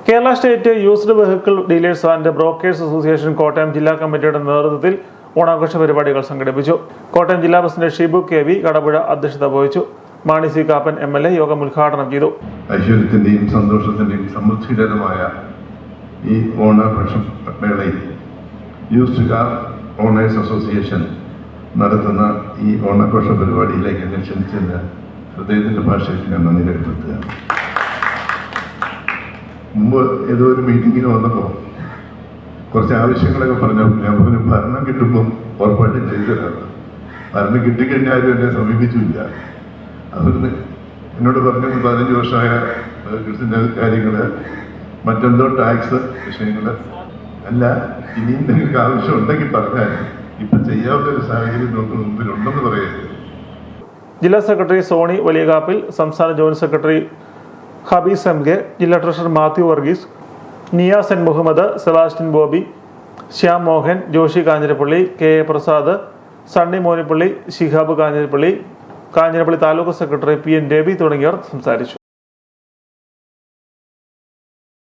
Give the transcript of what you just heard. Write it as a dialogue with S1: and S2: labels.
S1: Kerala state used vehicle dealers and brokers association Kottayam ജില്ലാ കമ്മിറ്റിയുടെ നേതൃത്വത്തിൽ ഓണാഘോഷ പരിപാടികൾ സംഘടിപ്പിച്ചു. കോട്ടയം ജില്ലാ പ്രസിഡന്റ് ഷിബു KV കടപുഴ അധ്യക്ഷത വഹിച്ചു. മാണി സി കാപ്പൻ MLA യോഗം ഉദ്ഘാടനം ചെയ്തു.
S2: ഐശ്വര്യത്തിന്റെയും സന്തോഷത്തിന്റെയും സമൃദ്ധികരമായ ഈ ഓണാഘോഷ മേളയിൽ യൂസ്ഡ് കാർ ഓണേഴ്സ് അസോസിയേഷൻ നടത്തുന്ന ഈ ഓണാഘോഷ പരിപാടിയിലേക്ക് എന്നെ ക്ഷണിച്ചതിന് ഹൃദയത്തിന്റെ ഭാഷയിൽ ഞാൻ നന്ദി രേഖപ്പെടുത്തുകയാണ്. മുമ്പ് ഏതോ ഒരു മീറ്റിങ്ങിന് വന്നപ്പോൾ കുറച്ച് ആവശ്യങ്ങളൊക്കെ പറഞ്ഞു. ഞാൻ പറഞ്ഞു ഭരണം കിട്ടുമ്പം ഉറപ്പായിട്ടും ചെയ്തതാണ്. ഭരണം കിട്ടിക്കഴിഞ്ഞാലും എന്നെ സമീപിച്ചില്ല. അവിടുന്ന് എന്നോട് പറഞ്ഞു 15 വർഷമായ കൃഷിൻ്റെ കാര്യങ്ങൾ, മറ്റെന്തോ ടാക്സ് വിഷയങ്ങൾ അല്ല, ഇനിയും നിങ്ങൾക്ക് ആവശ്യമുണ്ടെങ്കിൽ പറഞ്ഞാൽ ഇപ്പം ചെയ്യാവുന്ന ഒരു സാഹചര്യം നമുക്ക് മുമ്പിലുണ്ടെന്ന് പറയരുത്.
S1: ജില്ലാ സെക്രട്ടറി സോണി വലിയകാപ്പിൽ, സംസ്ഥാന ജോയിന്റ് സെക്രട്ടറി ഹബീസ് MK, ജില്ലാ treasurer Mathew Varghese, Niyas N Muhammad, Sebastian Bobby, Shyam Mohan, Joshi Kanjirappally, KA Prasad, Sunny Monippally, Shihab Kanjirappally taluk secretary PN Ravi തുടങ്ങിയവർ സംസാരിച്ചു.